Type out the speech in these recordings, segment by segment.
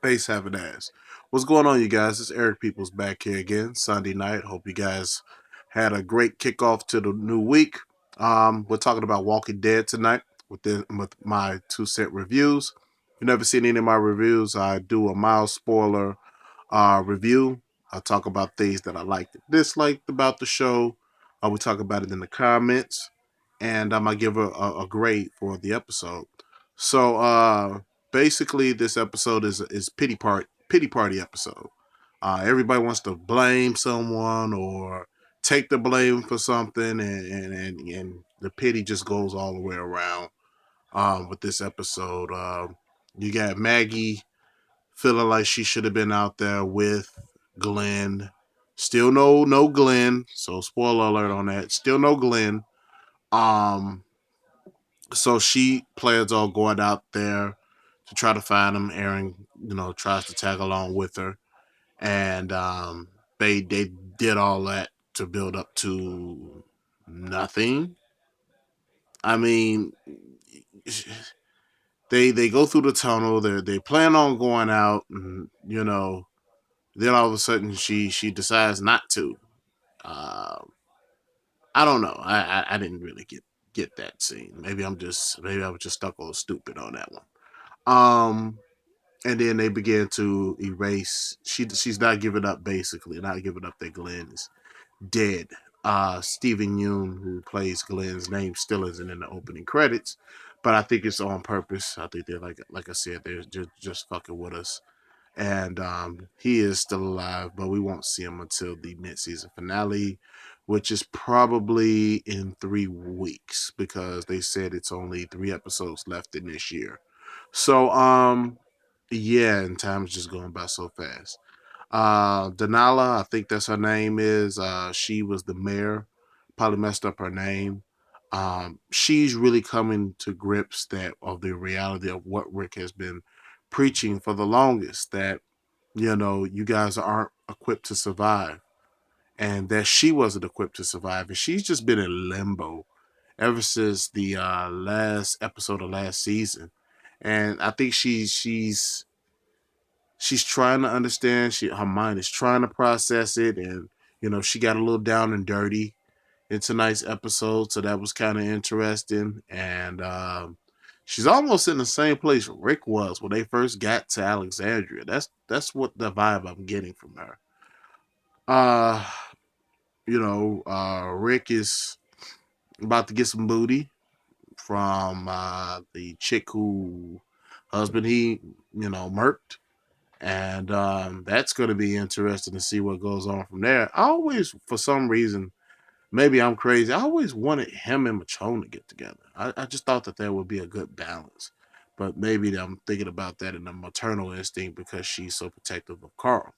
Face having ass. What's going on, you guys? It's Eric Peoples back here again, Sunday night. Hope you guys had a great kickoff to the new week. We're talking about Walking Dead tonight with my 2 cent reviews. If you've never seen any of my reviews, I do a mild spoiler review. I talk about things that I liked and disliked about the show. We talk about it in the comments, and I give a grade for the episode. So basically, this episode is pity party episode. Everybody wants to blame someone or take the blame for something, and the pity just goes all the way around. With this episode, you got Maggie feeling like she should have been out there with Glenn. Still no Glenn. So spoiler alert on that. Still no Glenn. Um, so she plans on going out there to try to find him. Aaron, tries to tag along with her, and they did all that to build up to nothing. I mean, they go through the tunnel. They plan on going out, and then all of a sudden she decides not to. Uh, I don't know. I didn't really get that scene. Maybe I was just stuck on stupid on that one. Um, and then they begin to erase. She's not giving up. Basically, not giving up that Glenn is dead. Stephen Yoon, who plays Glenn's name, still isn't in the opening credits, but I think it's on purpose. I think they're like I said, they're just fucking with us. And he is still alive, but we won't see him until the mid-season finale, which is probably in 3 weeks because they said it's only 3 episodes left in this year. So yeah, and time's just going by so fast. Denala, I think that's her name is. She was the mayor. Probably messed up her name. She's really coming to grips that of the reality of what Rick has been preaching for the longest. That you guys aren't equipped to survive, and that she wasn't equipped to survive, and she's just been in limbo ever since the last episode of last season. And I think she's trying to understand. Her mind is trying to process it, and she got a little down and dirty in tonight's episode, so that was kind of interesting. And she's almost in the same place Rick was when they first got to Alexandria. That's what the vibe I'm getting from her. Uh, Rick is about to get some booty from the chick who husband he murked, and that's going to be interesting to see what goes on from there. I always, for some reason, maybe I'm crazy, I always wanted him and Michonne to get together. I just thought that there would be a good balance, but maybe I'm thinking about that in a maternal instinct because she's so protective of Carl.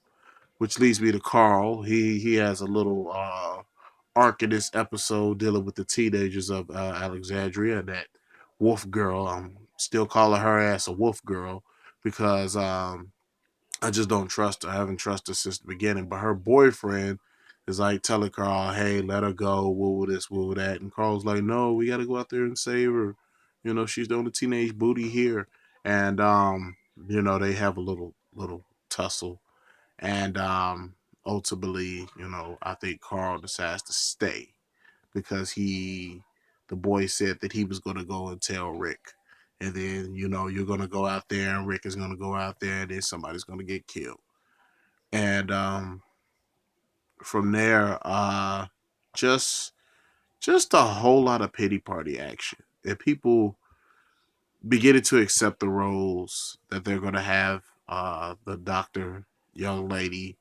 Which leads me to Carl. He has a little arc in this episode dealing with the teenagers of Alexandria. That wolf girl. I'm still calling her ass a wolf girl because I just don't trust her. I haven't trusted her since the beginning. But her boyfriend is like telling Carl, "Hey, let her go. Woo this, woo that." And Carl's like, "No, we got to go out there and save her. She's the only teenage booty here." And they have a little tussle, and ultimately, I think Carl decides to stay because the boy said that he was going to go and tell Rick. And then, you're going to go out there and Rick is going to go out there and then somebody's going to get killed. And from there, just just a whole lot of pity party action. And people beginning to accept the roles that they're going to have. The doctor, young lady,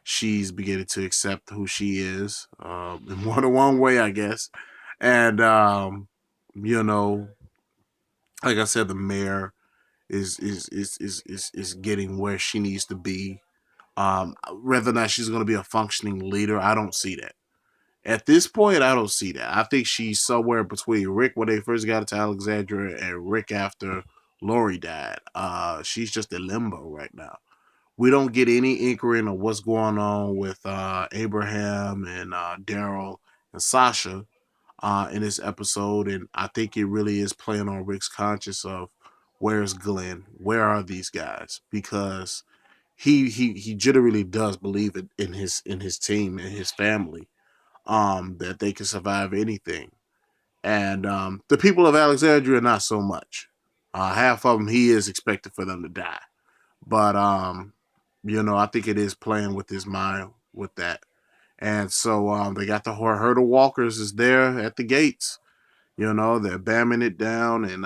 she's beginning to accept who she is in one way, I guess. And you know, like I said, the mayor is getting where she needs to be. Whether or not she's going to be a functioning leader, I don't see that. At this point, I don't see that. I think she's somewhere between Rick when they first got to Alexandria and Rick after Lori died. She's just in limbo right now. We don't get any inkling of what's going on with Abraham and Daryl and Sasha in this episode, and I think it really is playing on Rick's conscience of where's Glenn, where are these guys? Because he generally does believe in his team and his family, that they can survive anything. And the people of Alexandria, not so much. Half of them, he is expected for them to die. But I think it is playing with his mind with that. And so they got the herd of walkers is there at the gates. They're bamming it down, and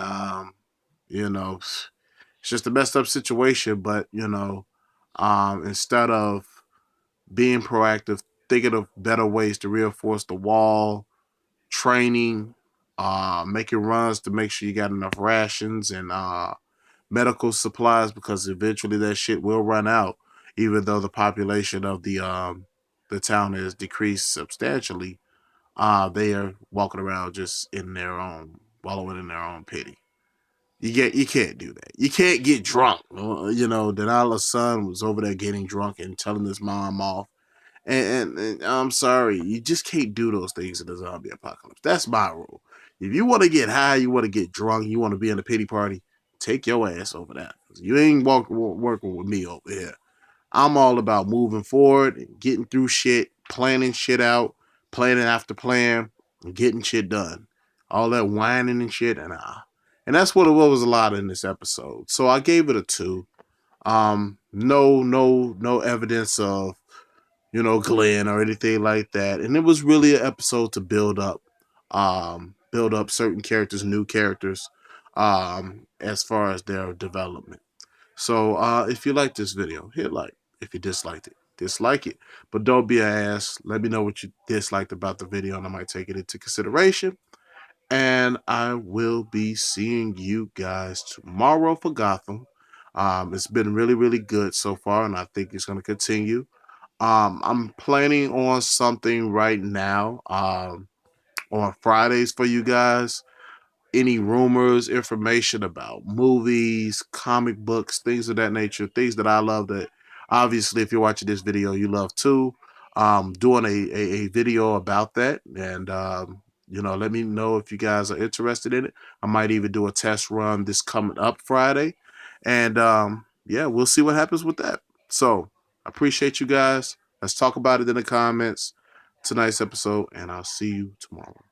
you know, it's just a messed up situation. But instead of being proactive, thinking of better ways to reinforce the wall, training, making runs to make sure you got enough rations and medical supplies, because eventually that shit will run out. Even though the population of the town has decreased substantially, they are walking around just in their own, wallowing in their own pity. You can't do that. You can't get drunk. Denala's son was over there getting drunk and telling his mom off. And I'm sorry, you just can't do those things in the zombie apocalypse. That's my rule. If you want to get high, you want to get drunk, you want to be in a pity party, take your ass over there. You ain't working with me over here. I'm all about moving forward and getting through shit, planning shit out, planning after plan, and getting shit done. All that whining and shit, and that's what it was a lot in this episode. So I gave it a 2. No evidence of Glenn or anything like that. And it was really an episode to build up certain characters, new characters, as far as their development. So if you like this video, hit like. If you disliked it, dislike it. But don't be an ass. Let me know what you disliked about the video, and I might take it into consideration. And I will be seeing you guys tomorrow for Gotham. It's been really, really good so far, and I think it's going to continue. I'm planning on something right now, on Fridays for you guys. Any rumors, information about movies, comic books, things of that nature, things that I love, that obviously if you're watching this video, you love too. Doing a video about that. And, let me know if you guys are interested in it. I might even do a test run this coming up Friday. And yeah, we'll see what happens with that. So I appreciate you guys. Let's talk about it in the comments tonight's episode, and I'll see you tomorrow.